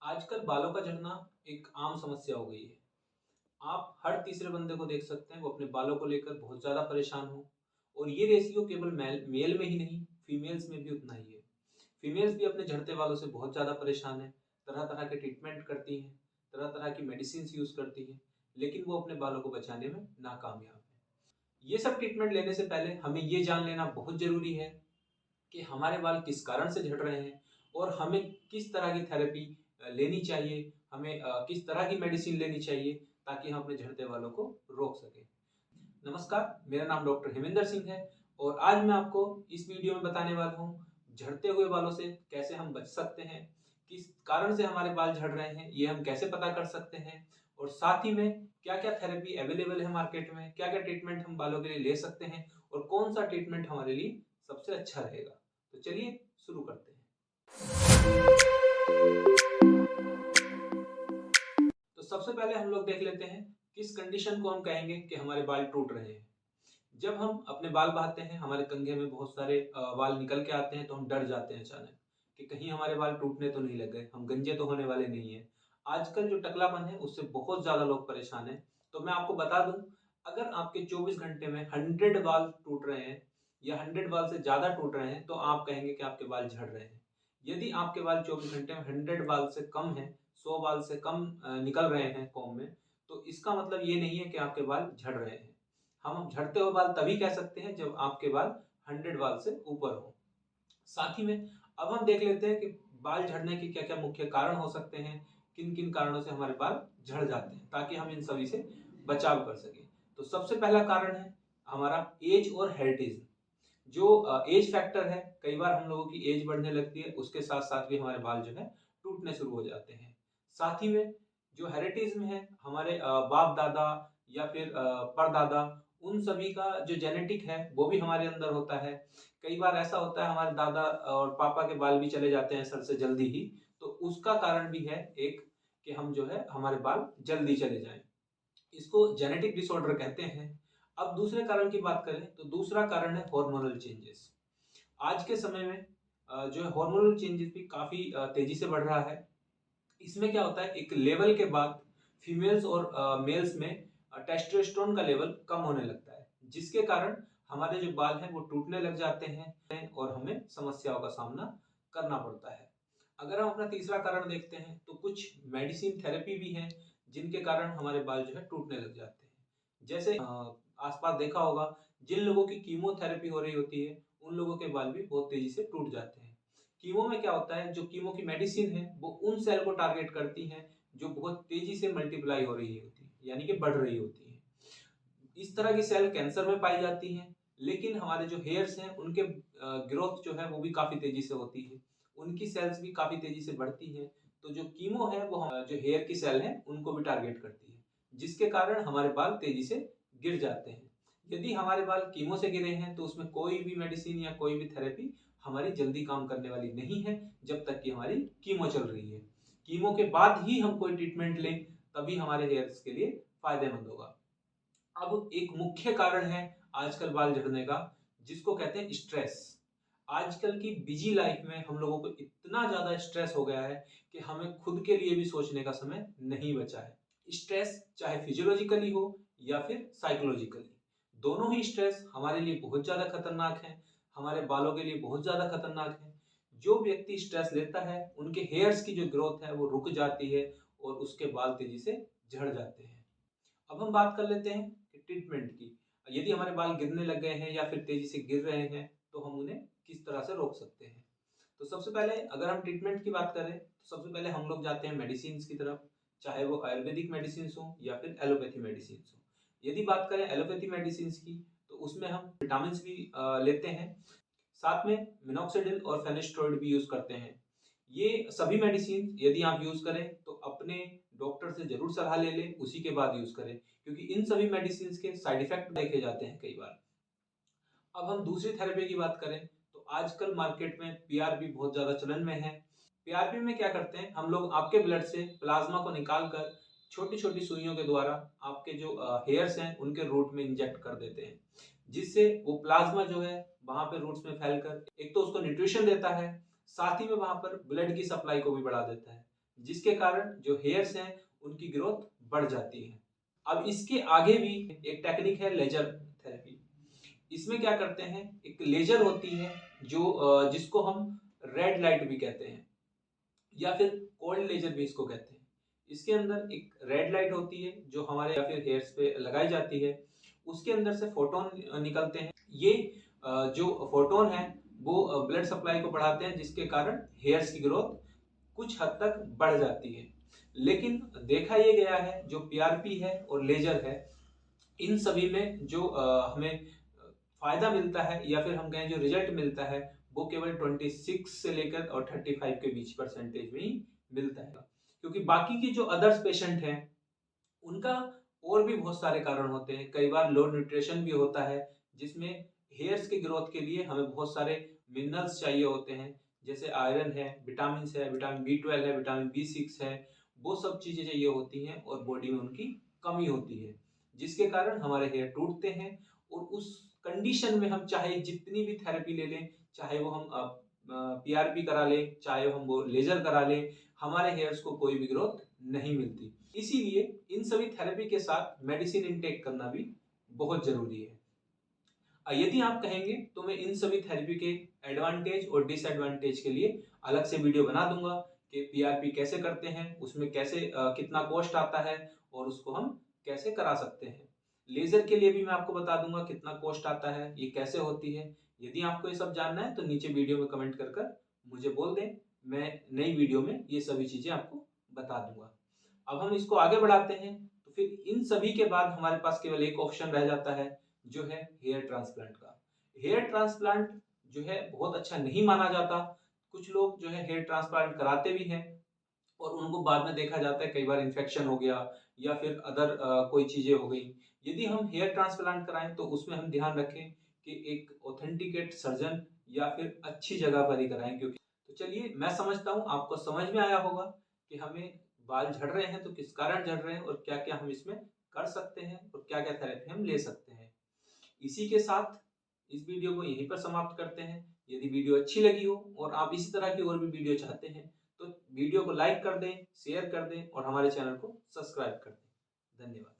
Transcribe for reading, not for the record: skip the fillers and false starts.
आजकल बालों का झड़ना एक आम समस्या हो गई है। आप हर तीसरे बंदे को देख सकते हैं वो अपने बालों को लेकर बहुत ज़्यादा परेशान हो। और ये रेशियो केवल मेल मेल में ही नहीं, फीमेल्स में भी उतना ही है। फीमेल्स भी अपने झड़ते बालों से बहुत ज़्यादा परेशान है। तरह तरह के ट्रीटमेंट करती हैं, तरह तरह की मेडिसिन यूज़ करती हैं, लेकिन वो अपने बालों को बचाने में नाकामयाब है। ये सब ट्रीटमेंट लेने से पहले हमें ये जान लेना बहुत ज़रूरी है कि हमारे बाल किस कारण से झड़ रहे हैं और हमें किस तरह की थेरेपी लेनी चाहिए, हमें किस तरह की मेडिसिन लेनी चाहिए ताकि हम अपने झड़ते बालों को रोक सकें। नमस्कार, मेरा नाम डॉक्टर हेमेंद्र सिंह है और आज मैं आपको इस वीडियो में बताने वाला हूँ झड़ते हुए बालों से कैसे हम बच सकते हैं, किस कारण से हमारे बाल झड़ रहे हैं ये हम कैसे पता कर सकते हैं, और साथ ही में क्या-क्या थेरेपी अवेलेबल है मार्केट में, क्या-क्या ट्रीटमेंट हम बालों के लिए ले सकते हैं और कौन सा ट्रीटमेंट हमारे लिए सबसे अच्छा रहेगा। तो चलिए शुरू करते हैं। तो सबसे पहले हम लोग देख लेते हैं किस कंडीशन को हम कहेंगे कि हमारे बाल टूट रहे हैं। जब हम अपने बाल बहाते हैं, हमारे कंघे में बहुत सारे बाल निकल के आते हैं तो हम डर जाते हैं अचानक कि कहीं हमारे बाल टूटने तो नहीं लग गए, हम गंजे तो होने वाले नहीं हैं। आजकल जो टकलापन है उससे बहुत ज़्यादा लोग परेशान हैं। तो मैं आपको बता दूं, अगर आपके 24 घंटे में 100 बाल टूट रहे हैं या 100 बाल से ज़्यादा टूट रहे हैं तो आप कहेंगे कि आपके बाल झड़ रहे हैं। यदि आपके बाल 24 घंटे में 100 बाल से कम है, 100 बाल से कम निकल रहे हैं कॉम्ब में, तो इसका मतलब ये नहीं है कि आपके बाल झड़ रहे हैं। हम झड़ते हुए बाल तभी कह सकते हैं जब आपके बाल 100 बाल से ऊपर हो। साथ ही में अब हम देख लेते हैं कि बाल झड़ने के क्या-क्या मुख्य कारण हो सकते हैं, किन-किन कारणों से हमारे बाल झड़ जाते हैं, ताकि हम इन सभी से बचाव कर सकें। तो सबसे पहला कारण है हमारा एज और हेरिटेज। जो एज फैक्टर है, कई बार हम लोगों की एज बढ़ने लगती है, उसके साथ-साथ भी हमारे बाल जो है टूटने शुरू हो जाते हैं। साथ ही में जो हेरिटेज में है, हमारे बाप-दादा या फिर परदादा, उन सभी का जो जेनेटिक है वो भी हमारे अंदर होता है। कई बार ऐसा होता है हमारे दादा और पापा के बाल भी चले जाते हैं सर से जल्दी ही, तो उसका कारण भी है एक कि हम जो है हमारे बाल जल्दी चले जाएँ। इसको जेनेटिक डिसऑर्डर कहते हैं। अब दूसरे कारण की बात करें तो दूसरा कारण है हार्मोनल चेंजेस। आज के समय में जो है हार्मोनल चेंजेस भी काफ़ी तेज़ी से बढ़ रहा है। इसमें क्या होता है, एक लेवल के बाद फीमेल्स और मेल्स में टेस्टोस्टेरोन का लेवल कम होने लगता है, जिसके कारण हमारे जो बाल हैं वो टूटने लग जाते हैं और हमें समस्याओं का सामना करना पड़ता है। अगर हम अपना तीसरा कारण देखते हैं तो कुछ मेडिसिन थेरेपी भी हैं जिनके कारण हमारे बाल जो है टूटने लग जाते हैं। जैसे आसपास देखा होगा, जिन लोगों की कीमोथेरेपी हो रही होती है उन लोगों के बाल भी बहुत तेजी से टूट जाते हैं। कीमो में क्या होता है, जो कीमो की मेडिसिन है वो उन सेल को टारगेट करती हैं जो बहुत तेजी से मल्टीप्लाई हो रही होती है, यानी कि बढ़ रही होती है। इस तरह की सेल कैंसर में पाई जाती हैं, लेकिन हमारे जो हेयर्स हैं उनके ग्रोथ जो है वो भी काफ़ी तेज़ी से होती है। उनकी सेल्स भी काफ़ी तेज़ी से बढ़ती हैं, तो जो कीमो है वो जो हेयर की सेल है उनको भी टारगेट करती है, जिसके कारण हमारे बाल तेज़ी से गिर जाते हैं। यदि हमारे बाल कीमो से गिरे हैं तो उसमें कोई भी मेडिसिन या कोई भी थेरेपी हमारी जल्दी काम करने वाली नहीं है, जब तक कि हमारी कीमो चल रही है। कीमो के बाद ही हम कोई ट्रीटमेंट लें, तभी हमारे हेयर्स के लिए फ़ायदेमंद होगा। अब एक मुख्य कारण है आजकल बाल झड़ने का, जिसको कहते हैं स्ट्रेस। आजकल की बिजी लाइफ में हम लोगों को इतना ज़्यादा स्ट्रेस हो गया है कि हमें खुद के लिए भी सोचने का समय नहीं बचा है। स्ट्रेस चाहे फिजियोलॉजिकली हो या फिर साइकोलॉजिकली, दोनों ही स्ट्रेस हमारे लिए बहुत ज़्यादा खतरनाक है, हमारे बालों के लिए बहुत ज़्यादा खतरनाक है। जो व्यक्ति स्ट्रेस लेता है उनके हेयर्स की जो ग्रोथ है वो रुक जाती है और उसके बाल तेजी से झड़ जाते हैं। अब हम बात कर लेते हैं कि ट्रीटमेंट की। यदि हमारे बाल गिरने लग गए हैं या फिर तेजी से गिर रहे हैं तो हम उन्हें किस तरह से रोक सकते हैं। तो सबसे पहले अगर हम ट्रीटमेंट की बात करें तो सबसे पहले हम लोग जाते हैं मेडिसिन की तरफ, चाहे वो आयुर्वेदिक मेडिसिन हो या फिर एलोपैथी मेडिसिन हो। यदि बात करें एलोपैथी मेडिसिन की तो उसमें हम विटामिन भी लेते हैं, साथ में मिनोक्सिडिल और फेनिस्टेरॉइड भी यूज़ करते हैं। ये सभी मेडिसिन यदि आप यूज़ करें तो अपने डॉक्टर से ज़रूर सलाह ले लें, उसी के बाद यूज़ करें, क्योंकि इन सभी मेडिसिन के साइड इफ़ेक्ट देखे जाते हैं कई बार। अब हम दूसरी थेरेपी की बात करें तो आजकल मार्केट में पीआरपी बहुत ज़्यादा चलन में है। पीआरपी में क्या करते हैं, हम लोग आपके ब्लड से प्लाज़्मा को निकाल कर छोटी-छोटी सुइयों के द्वारा आपके जो हेयर्स हैं उनके रूट में इंजेक्ट कर देते हैं। जिससे वो प्लाज़्मा जो है वहाँ पे रूट्स में फैलकर एक तो उसको न्यूट्रिशन देता है, साथ ही में वहाँ पर ब्लड की सप्लाई को भी बढ़ा देता है। जिसके कारण जो हेयर्स हैं उनकी ग्रोथ बढ़ जाती है। अब इसके आगे भी एक टेक्निक है लेजर थेरेपी। इसमें क्या करते हैं, एक लेजर होती है जो जिसको हम रेड लाइट भी कहते हैं या फिर कोल्ड लेजर भी इसको कहते हैं। इसके अंदर एक रेड लाइट होती है जो हमारे या फिर हेयर्स पे लगाई जाती है। उसके अंदर से फोटोन निकलते हैं। ये जो फोटोन है वो ब्लड सप्लाई को बढ़ाते हैं, जिसके कारण हेयर्स की ग्रोथ कुछ हद तक बढ़ जाती है। लेकिन देखा ये गया है जो पीआरपी है और लेजर है, इन सभी में जो हमें फायदा मिलता है या फिर हम कहें जो रिजल्ट मिलता है वो केवल 26 से लेकर और 35 के बीच परसेंटेज में ही मिलता है। क्योंकि बाकी की जो अदर्स पेशेंट हैं उनका और भी बहुत सारे कारण होते हैं। कई बार लो न्यूट्रिशन भी होता है, जिसमें हेयर्स की ग्रोथ के लिए हमें बहुत सारे मिनरल्स चाहिए होते हैं, जैसे आयरन है, विटामिन है, विटामिन B12 है, विटामिन B6 है। वो सब चीजें चाहिए होती हैं और बॉडी में उनकी कमी होती है, जिसके कारण हमारे हेयर टूटते हैं। और उस कंडीशन में हम चाहे जितनी भी थेरेपी ले लें, चाहे वो हम पीआरपी करा लें, चाहे हम वो लेजर करा लें, हमारे हेयर्स को कोई भी ग्रोथ नहीं मिलती। इसीलिए इन सभी थेरेपी के साथ मेडिसिन इनटेक करना भी बहुत जरूरी है। यदि आप कहेंगे तो मैं इन सभी थेरेपी के एडवांटेज और डिसएडवांटेज के लिए अलग से वीडियो बना दूंगा कि पीआरपी कैसे करते हैं, उसमें कैसे कितना कॉस्ट आता है और उसको हम कैसे करा सकते हैं। लेजर के लिए भी मैं आपको बता दूंगा कितना कॉस्ट आता है, ये कैसे होती है। यदि आपको ये सब जानना है तो नीचे वीडियो में कमेंट कर कर मुझे बोल दें, मैं नई वीडियो में ये सभी चीजें आपको बता दूंगा। अब हम इसको आगे बढ़ाते हैं, तो फिर इन सभी के बाद हमारे पास केवल एक ऑप्शन रह जाता है जो है हेयर ट्रांसप्लांट का। हेयर ट्रांसप्लांट जो है बहुत अच्छा नहीं माना जाता। कुछ लोग जो है हेयर ट्रांसप्लांट कराते भी हैं और उनको बाद में देखा जाता है कई बार इन्फेक्शन हो गया या फिर अदर कोई चीजें हो गई। यदि हम हेयर ट्रांसप्लांट कराएं तो उसमें हम ध्यान रखें कि एक ऑथेंटिकेट सर्जन या फिर अच्छी जगह पर ही कराएं। क्योंकि तो चलिए, मैं समझता हूँ आपको समझ में आया होगा कि हमें बाल झड़ रहे हैं तो किस कारण झड़ रहे हैं और क्या क्या हम इसमें कर सकते हैं और क्या क्या थेरेपी हम ले सकते हैं। इसी के साथ इस वीडियो को यहीं पर समाप्त करते हैं। यदि वीडियो अच्छी लगी हो और आप इसी तरह की और भी वीडियो चाहते हैं तो वीडियो को लाइक कर दें, शेयर कर दें और हमारे चैनल को सब्सक्राइब कर दें। धन्यवाद।